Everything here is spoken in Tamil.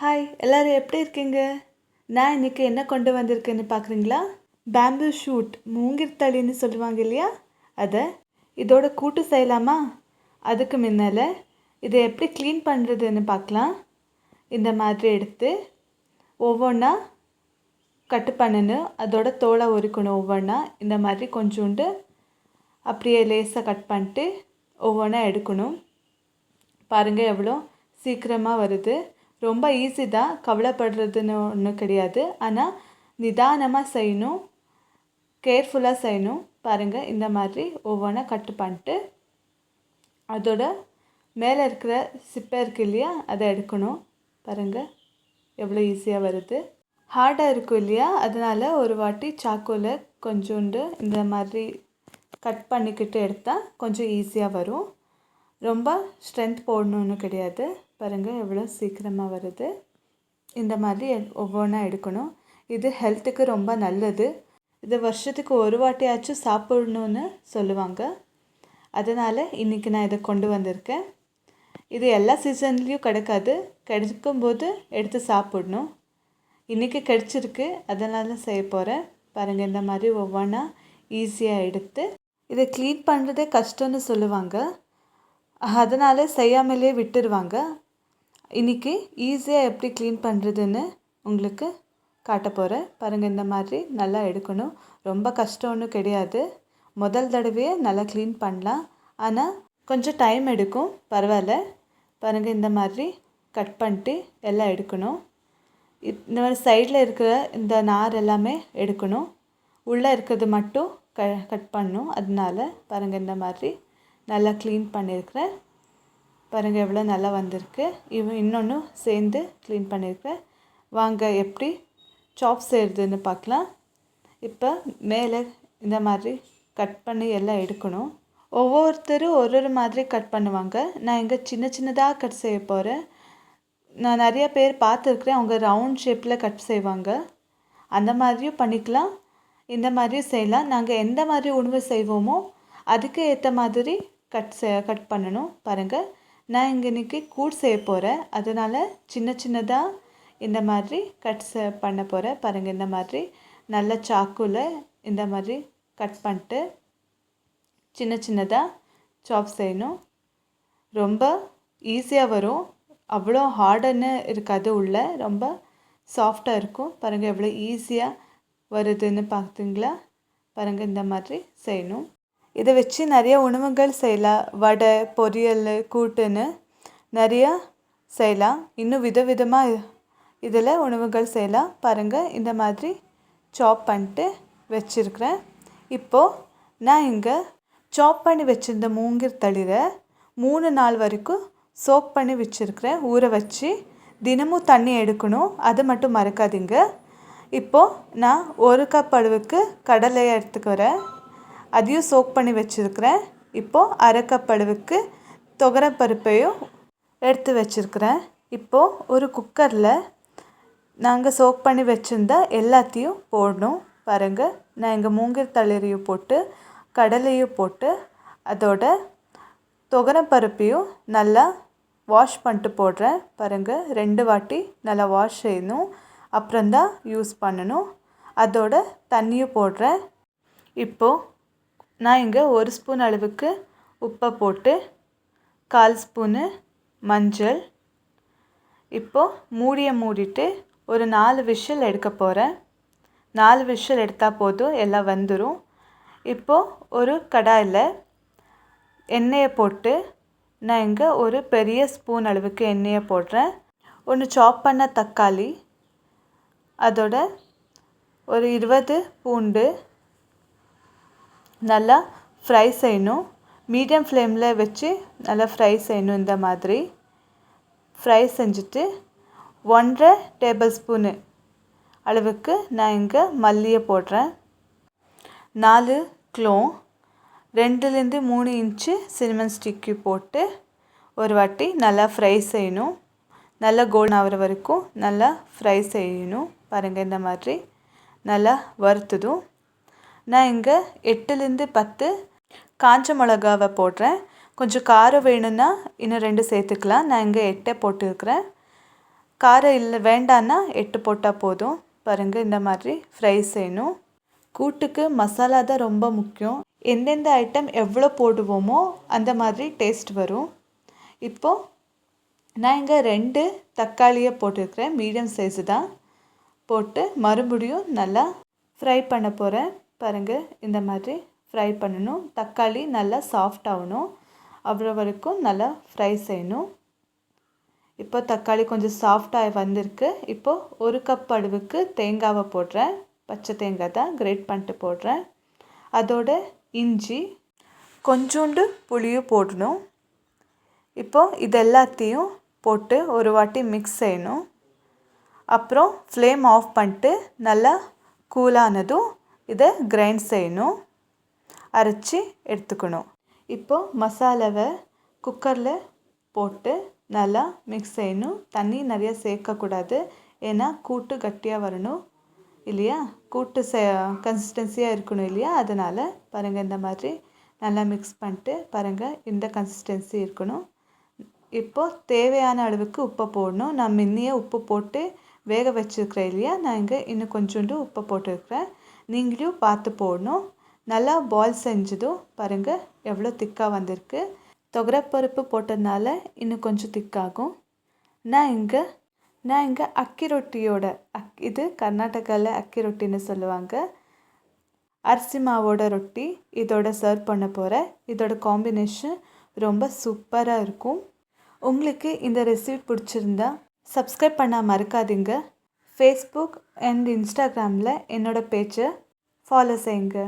ஹாய் எல்லோரும் எப்படி இருக்கீங்க? நான் இன்றைக்கி என்ன கொண்டு வந்திருக்கேன்னு பார்க்குறீங்களா? பேம்பு ஷூட் மூங்கிற்தழின்னு சொல்லுவாங்க இல்லையா, அதை இதோட கூட்டு செய்யலாமா? அதுக்கு முன்னால் இதை எப்படி க்ளீன் பண்ணுறதுன்னு பார்க்கலாம். இந்த மாதிரி எடுத்து ஒவ்வொன்றா கட்டு பண்ணணும். அதோட தோலை உரிக்கணும். ஒவ்வொன்றா இந்த மாதிரி கொஞ்சோண்டு அப்படியே லேசாக கட் பண்ணிட்டு ஒவ்வொன்றா எடுக்கணும். பாருங்கள் எவ்வளோ சீக்கிரமாக வருது. ரொம்ப ஈஸி தான், கவலைப்படுறதுன்னு ஒன்றும் கிடையாது. ஆனால் நிதானமாக செய்யணும், கேர்ஃபுல்லாக செய்யணும். பாருங்கள் இந்த மாதிரி ஒவ்வொன்றா கட்டு பண்ணிட்டு அதோட மேலே இருக்கிற சிப்பை இருக்குது இல்லையா, அதை எடுக்கணும். பாருங்கள் எவ்வளோ ஈஸியாக வருது. ஹார்டாக இருக்கும் இல்லையா, அதனால் ஒரு வாட்டி சாக்கோவில் கொஞ்சோண்டு இந்த மாதிரி கட் பண்ணிக்கிட்டு எடுத்தால் கொஞ்சம் ஈஸியாக வரும். ரொம்ப ஸ்ட்ரென்த் போடணுன்னு கிடையாது. பாருங்கள் எவ்வளோ சீக்கிரமாக வருது. இந்த மாதிரி ஒவ்வொன்றா எடுக்கணும். இது ஹெல்த்துக்கு ரொம்ப நல்லது. இது வருஷத்துக்கு ஒரு வாட்டியாச்சும் சாப்பிடணுன்னு சொல்லுவாங்க. அதனால் இன்றைக்கி நான் இதை கொண்டு வந்திருக்கேன். இது எல்லா சீசன்லேயும் கிடைக்காது. கிடைக்கும்போது எடுத்து சாப்பிடணும். இன்றைக்கி கிடச்சிருக்கு, அதனால் செய்ய போகிறேன். பாருங்கள் இந்த மாதிரி ஒவ்வொன்றா ஈஸியாக எடுத்து இதை க்ளீன் பண்ணுறதே கஷ்டம்னு சொல்லுவாங்க. அதனால் செய்யாமலே விட்டுருவாங்க. இன்றைக்கி ஈஸியாக எப்படி க்ளீன் பண்ணுறதுன்னு உங்களுக்கு காட்ட போகிறேன். பாருங்கள் இந்த மாதிரி நல்லா எடுக்கணும். ரொம்ப கஷ்டம்னு கிடையாது. முதல் தடவையே நல்லா க்ளீன் பண்ணலாம். ஆனால் கொஞ்சம் டைம் எடுக்கும், பரவாயில்ல. பாருங்கள் இந்த மாதிரி கட் பண்ணிட்டு எல்லாம் எடுக்கணும். இந்த மாதிரி சைடில் இருக்கிற இந்த நார் எல்லாமே எடுக்கணும். உள்ளே இருக்கிறது மட்டும் கட் பண்ணணும். அதனால பாருங்கள் இந்த மாதிரி நல்லா க்ளீன் பண்ணியிருக்கிறேன். பாருங்கள் எவ்வளோ நல்லா வந்திருக்கு. இன்னொன்று சேர்ந்து க்ளீன் பண்ணியிருக்கிறேன். வாங்க எப்படி சாப் செய்கிறதுன்னு பார்க்கலாம். இப்போ மேலே இந்த மாதிரி கட் பண்ணி எல்லாம் எடுக்கணும். ஒவ்வொருத்தரும் ஒரு மாதிரி கட் பண்ணுவாங்க. நான் இங்கே சின்ன சின்னதாக கட் செய்ய போகிறேன். நான் நிறைய பேர் பார்த்துருக்குறேன், அவங்க ரவுண்ட் ஷேப்பில் கட் செய்வாங்க. அந்த மாதிரியும் பண்ணிக்கலாம், இந்த மாதிரியும் செய்யலாம். நாங்கள் எந்த மாதிரி உணவு செய்வோமோ அதுக்கு ஏற்ற மாதிரி கட் பண்ணணும். பாருங்கள் நான் இங்கே இன்றைக்கி கூட் செய்ய போகிறேன். அதனால் சின்ன சின்னதாக இந்த மாதிரி பண்ண போகிறேன். பாருங்கள் இந்த மாதிரி நல்ல சாக்குல இந்த மாதிரி கட் பண்ணிட்டு சின்ன சின்னதாக சாப் செய்யணும். ரொம்ப ஈஸியாக வரும். அவ்வளோ ஹார்டுன்னு இருக்காது, உள்ள ரொம்ப சாஃப்டாக இருக்கும். பாருங்கள் எவ்வளோ ஈஸியாக வருதுன்னு பார்த்தீங்களா? பாருங்கள் இந்த மாதிரி செய்யணும். இதை வச்சு நிறைய உணவுகள் செய்யலாம். வடை, பொரியல், கூட்டுன்னு நிறையா செய்யலாம். இன்னும் விதவிதமாக இதில் உணவுகள் செய்யலாம். பாருங்கள் இந்த மாதிரி சாப் பண்ணிட்டு வச்சுருக்கிறேன். இப்போது நான் இங்கே சாப் பண்ணி வச்சுருந்த மூங்கிற்தழியை 3 நாள் வரைக்கும் சோக் பண்ணி வச்சுருக்கிறேன். ஊற வச்சு தினமும் தண்ணி எடுக்கணும், அது மட்டும் மறக்காதீங்க. இப்போது நான் 1 கப் அளவுக்கு கடலையை எடுத்துக்கிறேன். அதையும் சோக் பண்ணி வச்சுருக்கிறேன். இப்போது 1/2 கப் அளவுக்கு துவரப்பருப்பையும் எடுத்து வச்சுருக்கிறேன். இப்போது ஒரு குக்கரில் நாங்கள் சோக் பண்ணி வச்சுருந்த எல்லாத்தையும் போடணும். பாருங்கள் நான் இங்கே மூங்கிற்தழையும் போட்டு கடலையும் போட்டு அதோட துவரப்பருப்பையும் நல்லா வாஷ் பண்ணிட்டு போடுறேன். பாருங்கள் 2 வாட்டி நல்லா வாஷ் செய்யணும், அப்புறம்தான் யூஸ் பண்ணணும். அதோட தண்ணியும் போடுறேன். இப்போது நான் இங்கே 1 ஸ்பூன் அளவுக்கு உப்பை போட்டு 1/4 ஸ்பூனு மஞ்சள். இப்போது மூடிட்டு ஒரு 4 விசில் எடுக்க போகிறேன். 4 விசில் எடுத்தால் போதும், எல்லாம் வந்துடும். இப்போது ஒரு கடாயில் எண்ணெயை போட்டு நான் இங்கே ஒரு பெரிய ஸ்பூன் அளவுக்கு எண்ணெயை போடுறேன். ஒன்று சாப் பண்ண தக்காளி, அதோட ஒரு 20 பூண்டு நல்லா ஃப்ரை செய்யணும். மீடியம் ஃப்ளேமில் வச்சு நல்லா ஃப்ரை செய்யணும். இந்த மாதிரி ஃப்ரை செஞ்சுட்டு 1/2 டேபிள் ஸ்பூனு அளவுக்கு நான் இங்கே மல்லியை போடுறேன். 4 க்ளோவ், 2லேருந்து 3 இன்ச்சு சின்னமன் ஸ்டிக்கு போட்டு ஒரு வாட்டி நல்லா ஃப்ரை செய்யணும். நல்லா கோல்டன் ஆகிற வரைக்கும் நல்லா ஃப்ரை செய்யணும். பாருங்கள் இந்த மாதிரி நல்லா வறுத்ததும் நான் இங்கே 8லேருந்து 10 காஞ்ச மிளகாவை போடுறேன். கொஞ்சம் காரம் வேணும்னா இன்னும் 2 சேர்த்துக்கலாம். நான் இங்கே 8 போட்டுருக்கிறேன். காரம் இல்லை வேண்டான்னா 8 போட்டால் போதும். பாருங்கள், இந்த மாதிரி ஃப்ரை செய்யணும். கூட்டுக்கு மசாலா தான் ரொம்ப முக்கியம். எந்தெந்த ஐட்டம் எவ்வளோ போடுவோமோ அந்த மாதிரி டேஸ்ட் வரும். இப்போது நான் இங்கே 2 தக்காளியை போட்டிருக்கிறேன். மீடியம் சைஸு தான். போட்டு மறுபடியும் நல்லா ஃப்ரை பண்ண போகிறேன். பாருங்கள், இந்த மாதிரி ஃப்ரை பண்ணணும். தக்காளி நல்லா சாஃப்ட் ஆகணும். அவ்வளோ வரைக்கும் நல்லா ஃப்ரை செய்யணும். இப்போ தக்காளி கொஞ்சம் சாஃப்டாக வந்திருக்கு. இப்போது 1 கப் அளவுக்கு தேங்காவை போடுறேன். பச்சை தேங்காய் தான், கிரேட் பண்ணிட்டு போடுறேன். அதோட இஞ்சி, கொஞ்சோண்டு புளியும் போடணும். இப்போது இது எல்லாத்தையும் போட்டு ஒரு வாட்டி மிக்ஸ் செய்யணும். அப்புறம் ஃப்ளேம் ஆஃப் பண்ணிட்டு நல்லா கூலானதும் இதை கிரைண்ட் செய்யணும், அரைச்சி எடுத்துக்கணும். இப்போது மசாலாவை குக்கரில் போட்டு நல்லா மிக்ஸ் செய்யணும். தண்ணி நிறைய சேர்க்கக்கூடாது, ஏன்னா கூட்டு கட்டியாக வரணும் இல்லையா, கூட்டு கன்சிஸ்டன்சியாக இருக்கணும் இல்லையா. அதனால் பாருங்கள், இந்த மாதிரி நல்லா மிக்ஸ் பண்ணிட்டு பாருங்கள், இந்த கன்சிஸ்டன்சி இருக்கணும். இப்போது தேவையான அளவுக்கு உப்பை போடணும். நான் முன்னையே உப்பு போட்டு வேக வச்சுருக்கிறேன் இல்லையா, நான் இங்கே இன்னும் கொஞ்சோண்டு உப்பை போட்டிருக்கிறேன். நீங்களும் பார்த்து போடணும். நல்லா பாயில் செஞ்சதும் பாருங்கள் எவ்வளோ திக்காக வந்திருக்கு. துவரப்பருப்பு போட்டதுனால இன்னும் கொஞ்சம் திக்காகும். நான் இங்கே அக்கி ரொட்டியோட இது கர்நாடகாவில் அக்கி ரொட்டின்னு சொல்லுவாங்க, அரிசி மாவோட ரொட்டி, இதோட சர்வ் பண்ண போகிறேன். இதோட காம்பினேஷன் ரொம்ப சூப்பராக இருக்கும். உங்களுக்கு இந்த ரெசிபி பிடிச்சிருந்தா சப்ஸ்கிரைப் பண்ண மறக்காதீங்க. ஃபேஸ்புக் அண்ட் இன்ஸ்டாகிராமில் என்னோடய பேஜை ஃபாலோ செய்யுங்க.